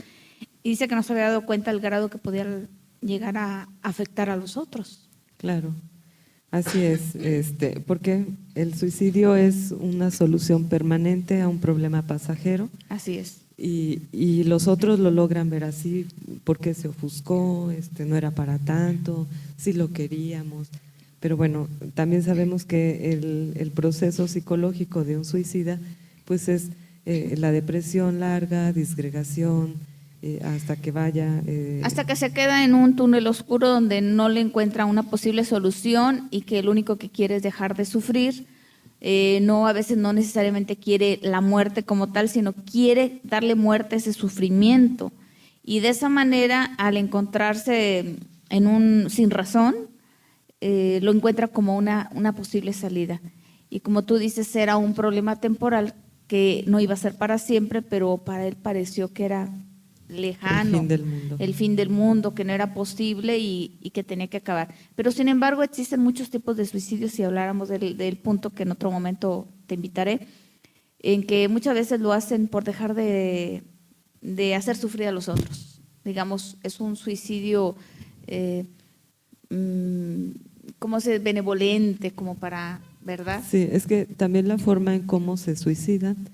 Y dice que no se había dado cuenta del grado que podía llegar a afectar a los otros. Claro, así es, porque el suicidio es una solución permanente a un problema pasajero. Así es. Y los otros lo logran ver así, porque se ofuscó, no era para tanto, sí lo queríamos. Pero bueno, también sabemos que el proceso psicológico de un suicida pues es la depresión larga, disgregación, hasta que vaya… hasta que se queda en un túnel oscuro donde no le encuentra una posible solución y que lo único que quiere es dejar de sufrir. A veces no necesariamente quiere la muerte como tal, sino quiere darle muerte a ese sufrimiento. Y de esa manera, al encontrarse sin razón, lo encuentra como una posible salida. Y como tú dices, era un problema temporal que no iba a ser para siempre, pero para él pareció que era lejano, el fin del mundo, que no era posible y que tenía que acabar. Pero sin embargo existen muchos tipos de suicidios, si habláramos del punto que en otro momento te invitaré, en que muchas veces lo hacen por dejar de hacer sufrir a los otros. Digamos, es un suicidio como benevolente, como para, ¿verdad? Sí, es que también la forma en cómo se suicidan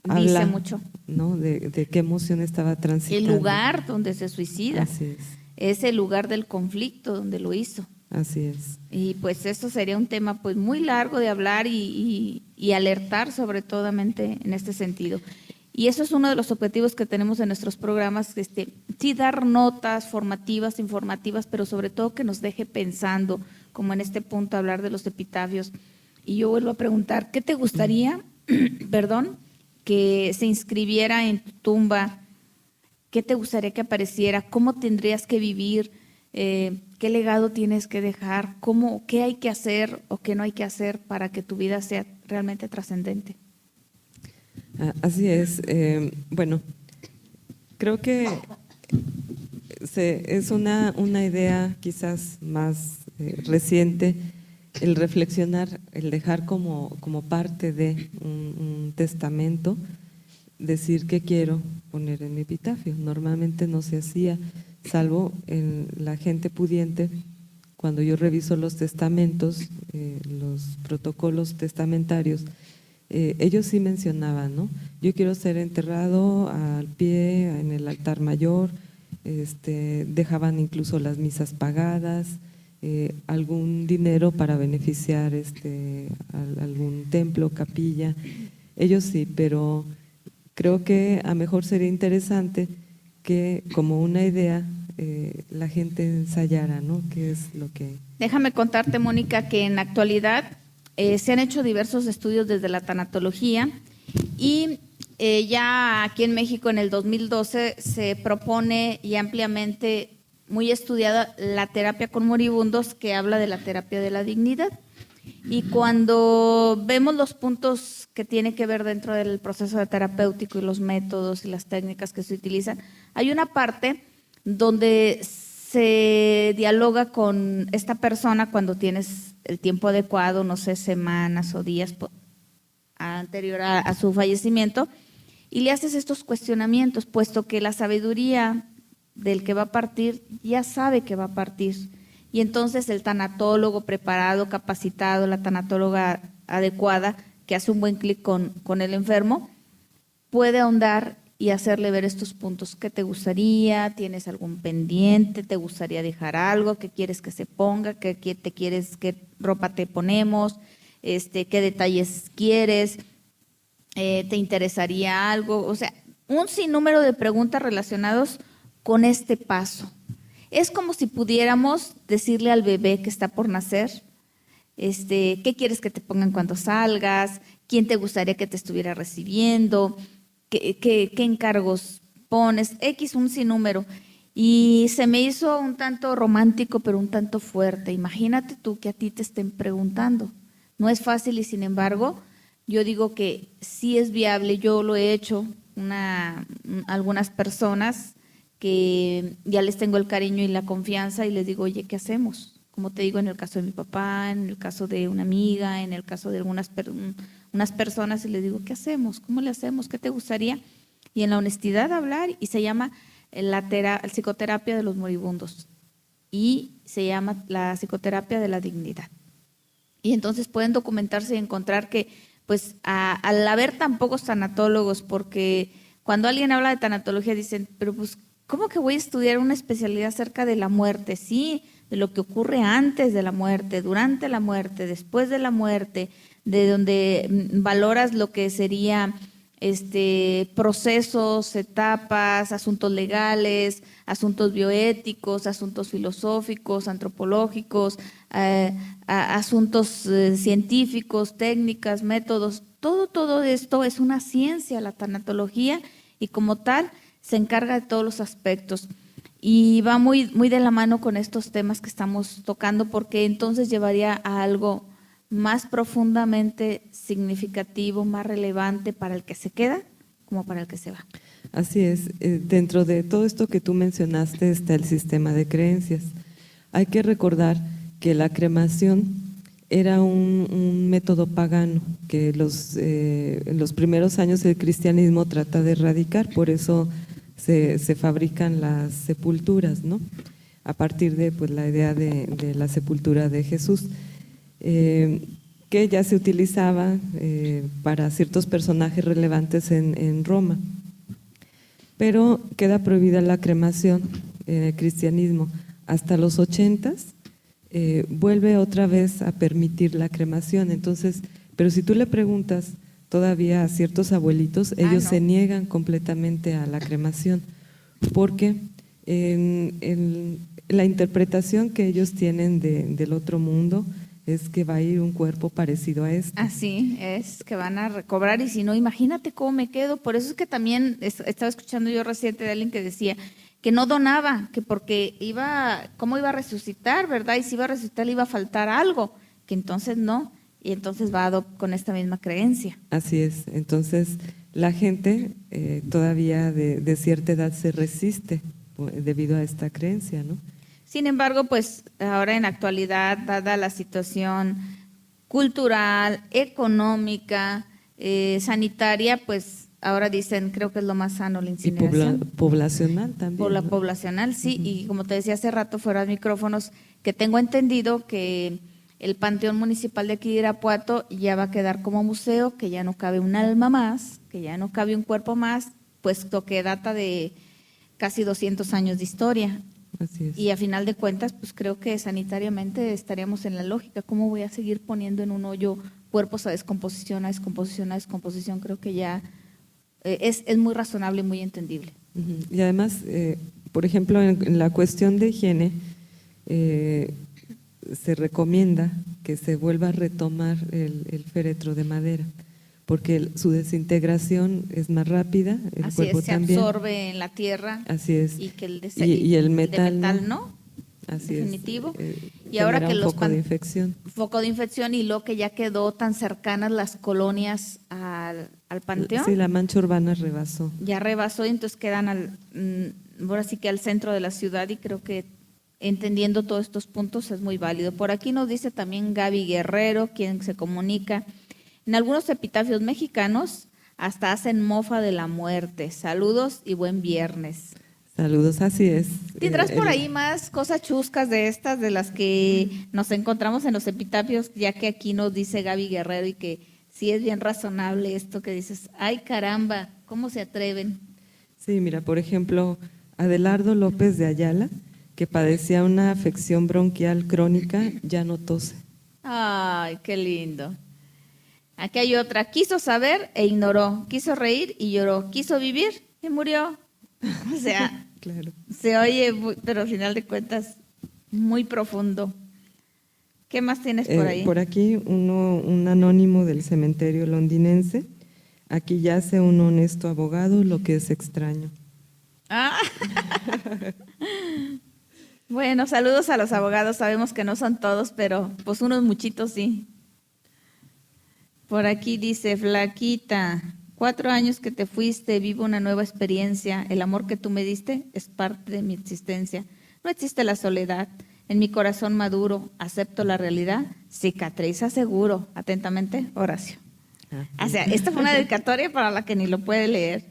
dice mucho, ¿no? De qué emoción estaba transitando. El lugar donde se suicida. Así es el lugar del conflicto donde lo hizo. Así es. Y pues esto sería un tema pues muy largo de hablar y alertar sobre todo en este sentido. Y eso es uno de los objetivos que tenemos en nuestros programas, sí dar notas formativas, informativas, pero sobre todo que nos deje pensando, como en este punto hablar de los epitafios. Y yo vuelvo a preguntar, ¿qué te gustaría, que se inscribiera en tu tumba? ¿Qué te gustaría que apareciera? ¿Cómo tendrías que vivir? ¿Qué legado tienes que dejar? ¿Qué hay que hacer o qué no hay que hacer para que tu vida sea realmente trascendente? Así es. Bueno, creo que es una idea quizás más reciente el reflexionar, el dejar como parte de un testamento decir qué quiero poner en mi epitafio. Normalmente no se hacía, salvo en la gente pudiente. Cuando yo reviso los testamentos, los protocolos testamentarios, ellos sí mencionaban, ¿no? Yo quiero ser enterrado al pie, en el altar mayor, dejaban incluso las misas pagadas, algún dinero para beneficiar algún templo, capilla. Ellos sí, pero creo que a lo mejor sería interesante que como una idea la gente ensayara, ¿no? ¿Qué es lo que...? Déjame contarte, Mónica, que en la actualidad se han hecho diversos estudios desde la tanatología y ya aquí en México en el 2012 se propone y ampliamente muy estudiada la terapia con moribundos, que habla de la terapia de la dignidad. Y cuando vemos los puntos que tiene que ver dentro del proceso de terapéutico y los métodos y las técnicas que se utilizan, hay una parte donde se dialoga con esta persona cuando tienes el tiempo adecuado, no sé, semanas o días anterior a su fallecimiento, y le haces estos cuestionamientos, puesto que la sabiduría del que va a partir ya sabe que va a partir. Y entonces el tanatólogo preparado, capacitado, la tanatóloga adecuada, que hace un buen clic con el enfermo, puede ahondar y hacerle ver estos puntos. ¿Qué te gustaría? ¿Tienes algún pendiente? ¿Te gustaría dejar algo? ¿Qué quieres que se ponga? ¿Qué ropa te ponemos? ¿Qué detalles quieres? ¿Te interesaría algo? O sea, un sinnúmero de preguntas relacionadas con este paso. Es como si pudiéramos decirle al bebé que está por nacer, ¿qué quieres que te pongan cuando salgas? ¿Quién te gustaría que te estuviera recibiendo? ¿Qué encargos pones? Un sinnúmero. Y se me hizo un tanto romántico, pero un tanto fuerte. Imagínate tú que a ti te estén preguntando. No es fácil y sin embargo, yo digo que sí es viable. Yo lo he hecho algunas personas que ya les tengo el cariño y la confianza y les digo, oye, ¿qué hacemos? Como te digo, en el caso de mi papá, en el caso de una amiga, en el caso de unas personas, y les digo, ¿qué hacemos? ¿Cómo le hacemos? ¿Qué te gustaría? Y en la honestidad hablar, y se llama la psicoterapia de los moribundos y se llama la psicoterapia de la dignidad. Y entonces pueden documentarse y encontrar que, pues, al haber tan pocos tanatólogos, porque cuando alguien habla de tanatología dicen, pero pues, ¿cómo que voy a estudiar una especialidad acerca de la muerte? Sí, de lo que ocurre antes de la muerte, durante la muerte, después de la muerte, de donde valoras lo que sería procesos, etapas, asuntos legales, asuntos bioéticos, asuntos filosóficos, antropológicos, asuntos científicos, técnicas, métodos. Todo esto es una ciencia, la tanatología, y como tal se encarga de todos los aspectos y va muy, muy de la mano con estos temas que estamos tocando, porque entonces llevaría a algo más profundamente significativo, más relevante para el que se queda como para el que se va. Así es, dentro de todo esto que tú mencionaste está el sistema de creencias. Hay que recordar que la cremación era un método pagano que en los primeros años el cristianismo trata de erradicar, por eso se fabrican las sepulturas, ¿no? A partir de pues, la idea de la sepultura de Jesús, que ya se utilizaba para ciertos personajes relevantes en Roma. Pero queda prohibida la cremación en el cristianismo. Hasta los 80s vuelve otra vez a permitir la cremación. Entonces, pero si tú le preguntas todavía a ciertos abuelitos, ellos se niegan completamente a la cremación, porque en la interpretación que ellos tienen del otro mundo es que va a ir un cuerpo parecido a este. Así es, que van a recobrar, y si no, imagínate cómo me quedo. Por eso es que también estaba escuchando yo reciente de alguien que decía que no donaba, que porque ¿cómo iba a resucitar, verdad? Y si iba a resucitar le iba a faltar algo, que entonces no, y entonces va con esta misma creencia. Así es, entonces la gente todavía de cierta edad se resiste debido a esta creencia, ¿no? Sin embargo, pues ahora en la actualidad, dada la situación cultural, económica, sanitaria, pues ahora dicen, creo que es lo más sano la Y incineración. poblacional también. Por la ¿no? poblacional, sí, y como te decía hace rato fuera de micrófonos, que tengo entendido que el Panteón Municipal de aquí de Irapuato ya va a quedar como museo, que ya no cabe un alma más, que ya no cabe un cuerpo más, puesto que data de casi 200 años de historia. Así es. Y a final de cuentas, pues creo que sanitariamente estaríamos en la lógica. ¿Cómo voy a seguir poniendo en un hoyo cuerpos a descomposición, a descomposición, a descomposición? Creo que ya es muy razonable y muy entendible. Ujú. Y además, por ejemplo, en la cuestión de higiene, se recomienda que se vuelva a retomar el féretro de madera, porque su desintegración es más rápida, el Así cuerpo es, se también. absorbe en la tierra. Así es. Y que el, Y el de metal, no. Así Definitivo. es. Y ahora genera que un los foco de infección. foco de infección y lo que ya quedó tan cercanas las colonias al panteón, Sí, la mancha urbana rebasó. ya rebasó y entonces quedan ahora sí que al centro de la ciudad, y creo que entendiendo todos estos puntos es muy válido. Por aquí nos dice también Gaby Guerrero, quien se comunica. En algunos epitafios mexicanos hasta hacen mofa de la muerte. Saludos y buen viernes. Saludos, así es. ¿Tendrás por ahí más cosas chuscas de estas, de las que nos encontramos en los epitafios, ya que aquí nos dice Gaby Guerrero y que sí es bien razonable esto que dices, ay caramba, ¿cómo se atreven? Sí, mira, por ejemplo, Adelardo López de Ayala, que padecía una afección bronquial crónica, ya no tose. Ay, qué lindo. Aquí hay otra, quiso saber e ignoró, quiso reír y lloró, quiso vivir y murió. O sea, Claro. se oye, pero al final de cuentas, muy profundo. ¿Qué más tienes por ahí? Por aquí un anónimo del cementerio londinense. Aquí yace un honesto abogado, lo que es extraño. Ah. Bueno, saludos a los abogados. Sabemos que no son todos, pero pues unos muchitos sí. Por aquí dice, Flaquita, 4 años que te fuiste, vivo una nueva experiencia. El amor que tú me diste es parte de mi existencia. No existe la soledad. En mi corazón maduro, acepto la realidad. Cicatriza seguro. Atentamente, Horacio. O sea, esta fue una dedicatoria para la que ni lo puede leer.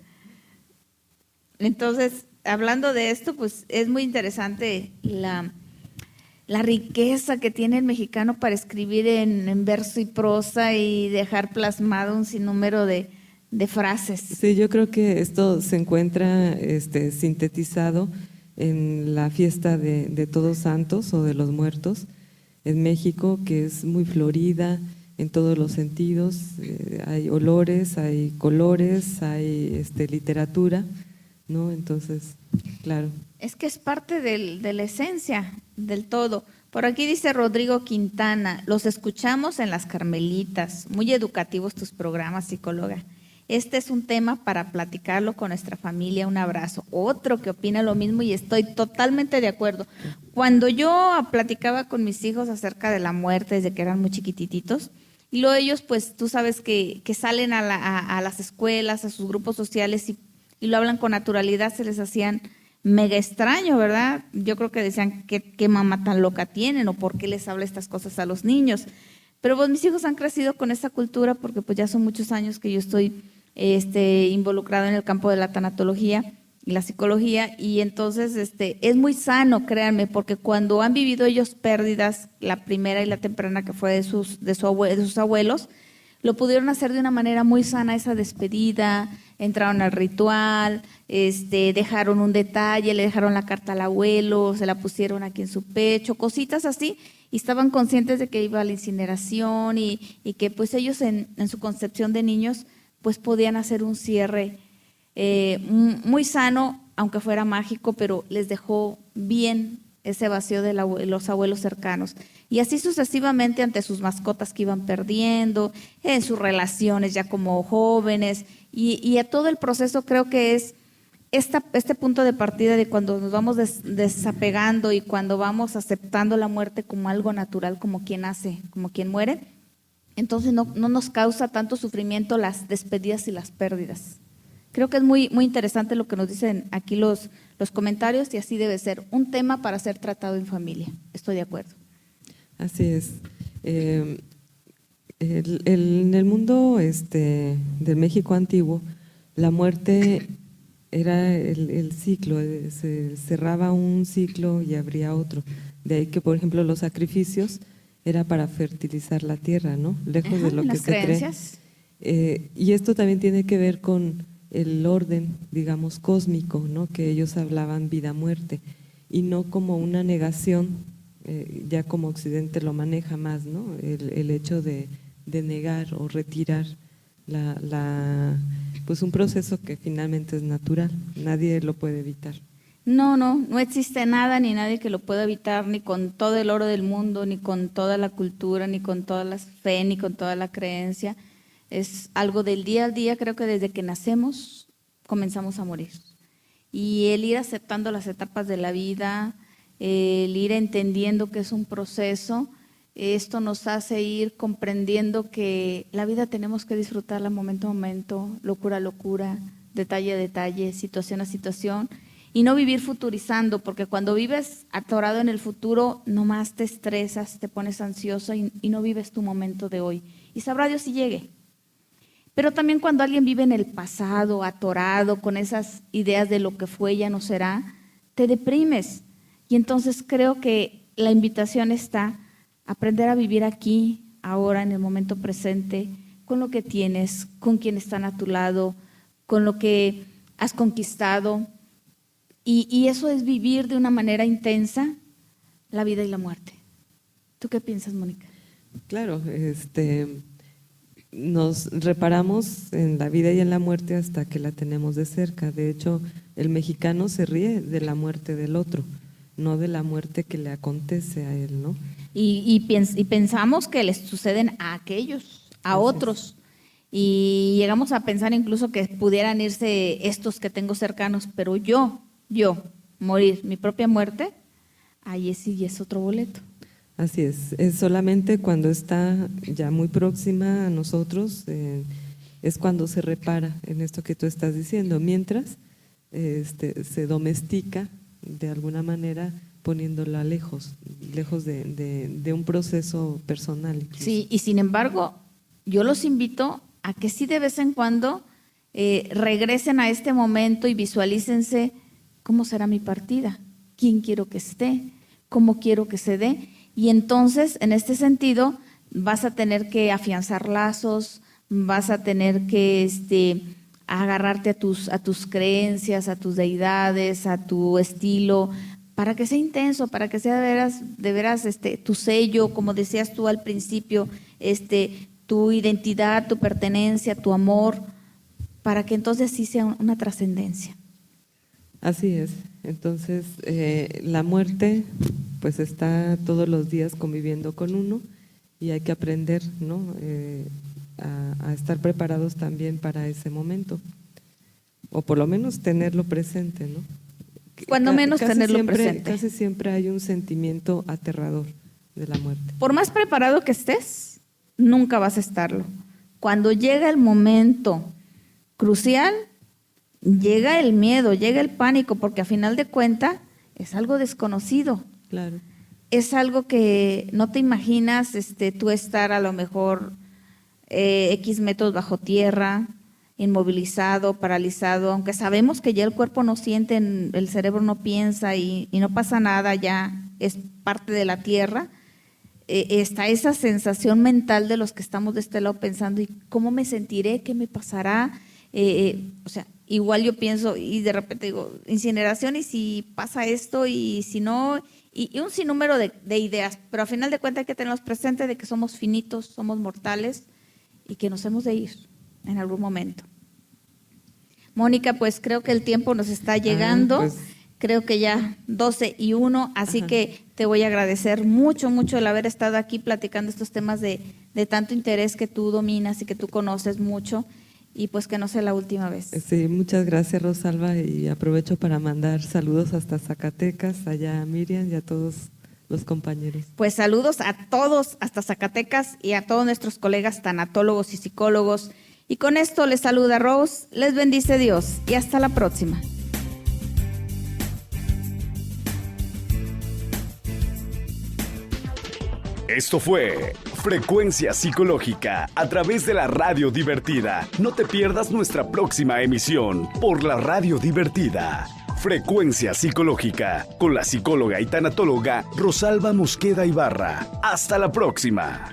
Entonces, hablando de esto, pues es muy interesante la riqueza que tiene el mexicano para escribir en verso y prosa y dejar plasmado un sinnúmero de frases. Sí, yo creo que esto se encuentra sintetizado en la fiesta de Todos Santos o de los Muertos en México, que es muy florida en todos los sentidos. Hay olores, hay colores, hay literatura, ¿no? Entonces, claro. Es que es parte de la esencia del todo. Por aquí dice Rodrigo Quintana, los escuchamos en las Carmelitas, muy educativos tus programas, psicóloga. Este es un tema para platicarlo con nuestra familia, un abrazo. Otro que opina lo mismo y estoy totalmente de acuerdo. Cuando yo platicaba con mis hijos acerca de la muerte desde que eran muy chiquititos, y luego ellos, pues tú sabes que salen a las escuelas, a sus grupos sociales y lo hablan con naturalidad, se les hacían mega extraño, ¿verdad? Yo creo que decían, ¿qué mamá tan loca tienen? ¿O por qué les habla estas cosas a los niños? Pero pues mis hijos han crecido con esa cultura porque pues ya son muchos años que yo estoy involucrada en el campo de la tanatología y la psicología, y entonces es muy sano, créanme, porque cuando han vivido ellos pérdidas, la primera y la temprana que fue de sus abuelos, lo pudieron hacer de una manera muy sana, esa despedida, entraron al ritual, dejaron un detalle, le dejaron la carta al abuelo, se la pusieron aquí en su pecho, cositas así, y estaban conscientes de que iba a la incineración y que pues ellos en su concepción de niños pues podían hacer un cierre muy sano, aunque fuera mágico, pero les dejó bien ese vacío de los abuelos cercanos. Y así sucesivamente ante sus mascotas que iban perdiendo, en sus relaciones ya como jóvenes, y a todo el proceso creo que es este punto de partida de cuando nos vamos desapegando y cuando vamos aceptando la muerte como algo natural, como quien nace, como quien muere, entonces no nos causa tanto sufrimiento las despedidas y las pérdidas. Creo que es muy, muy interesante lo que nos dicen aquí los comentarios, y así debe ser un tema para ser tratado en familia. Estoy de acuerdo. Así es. En el mundo del México antiguo, La muerte era el ciclo, se cerraba un ciclo y abría otro. De ahí que, por ejemplo, los sacrificios era para fertilizar la tierra, ¿no? Lejos de lo que las se cree. creencias. Y esto también tiene que ver con el orden, digamos, cósmico, ¿no? Que ellos hablaban vida-muerte, y no como una negación, ya como Occidente lo maneja más, ¿no? El hecho de negar o retirar pues un proceso que finalmente es natural, nadie lo puede evitar. No existe nada ni nadie que lo pueda evitar, ni con todo el oro del mundo, ni con toda la cultura, ni con toda la fe, ni con toda la creencia. Es algo del día al día, creo que desde que nacemos comenzamos a morir. Y el ir aceptando las etapas de la vida, el ir entendiendo que es un proceso, esto nos hace ir comprendiendo que la vida tenemos que disfrutarla momento a momento, locura a locura, detalle a detalle, situación a situación, y no vivir futurizando, porque cuando vives atorado en el futuro, nomás te estresas, te pones ansioso y no vives tu momento de hoy. Y sabrá Dios si llegue. Pero también cuando alguien vive en el pasado, atorado, con esas ideas de lo que fue ya no será, te deprimes. Y entonces creo que la invitación está a aprender a vivir aquí, ahora, en el momento presente, con lo que tienes, con quien están a tu lado, con lo que has conquistado. Y eso es vivir de una manera intensa la vida y la muerte. ¿Tú qué piensas, Mónica? Claro, nos reparamos en la vida y en la muerte hasta que la tenemos de cerca. De hecho, el mexicano se ríe de la muerte del otro, no de la muerte que le acontece a él, ¿no? Y pensamos que les suceden a aquellos, a otros. Y llegamos a pensar incluso que pudieran irse estos que tengo cercanos, pero yo, morir, mi propia muerte, ahí sí es otro boleto. Así es solamente cuando está ya muy próxima a nosotros, es cuando se repara en esto que tú estás diciendo, mientras se domestica de alguna manera poniéndola lejos de un proceso personal. Incluso. Sí, y sin embargo, yo los invito a que sí de vez en cuando regresen a este momento y visualícense cómo será mi partida, quién quiero que esté, cómo quiero que se dé. Y entonces, en este sentido, vas a tener que afianzar lazos, vas a tener que agarrarte a tus creencias, a tus deidades, a tu estilo, para que sea intenso, para que sea de veras tu sello, como decías tú al principio, tu identidad, tu pertenencia, tu amor, para que entonces sí sea una trascendencia. Así es. Entonces, la muerte pues está todos los días conviviendo con uno y hay que aprender, ¿no? A estar preparados también para ese momento, o por lo menos tenerlo presente, ¿no? Cuando menos tenerlo presente. Casi siempre hay un sentimiento aterrador de la muerte. Por más preparado que estés, nunca vas a estarlo. Cuando llega el momento crucial, llega el miedo, llega el pánico, porque a final de cuentas es algo desconocido. Claro. Es algo que no te imaginas tú estar a lo mejor X metros bajo tierra, inmovilizado, paralizado, aunque sabemos que ya el cuerpo no siente, el cerebro no piensa y no pasa nada, ya es parte de la tierra. Está esa sensación mental de los que estamos de este lado pensando, ¿y cómo me sentiré? ¿Qué me pasará? O sea, igual yo pienso y de repente digo, incineración, y si pasa esto, y si no, y un sinnúmero de ideas, pero al final de cuentas hay que tenerlos presentes de que somos finitos, somos mortales y que nos hemos de ir en algún momento. Mónica, pues creo que el tiempo nos está llegando, pues, creo que ya 12:01, así que te voy a agradecer mucho el haber estado aquí platicando estos temas de tanto interés que tú dominas y que tú conoces mucho. Y pues que no sea la última vez. Sí, muchas gracias, Rosalba, y aprovecho para mandar saludos hasta Zacatecas, allá a Miriam y a todos los compañeros. Pues saludos a todos hasta Zacatecas y a todos nuestros colegas tanatólogos y psicólogos. Y con esto les saluda Rose, les bendice Dios y hasta la próxima. Esto fue Frecuencia Psicológica, a través de la Radio Divertida. No te pierdas nuestra próxima emisión por la Radio Divertida. Frecuencia Psicológica, con la psicóloga y tanatóloga Rosalba Mosqueda Ibarra. Hasta la próxima.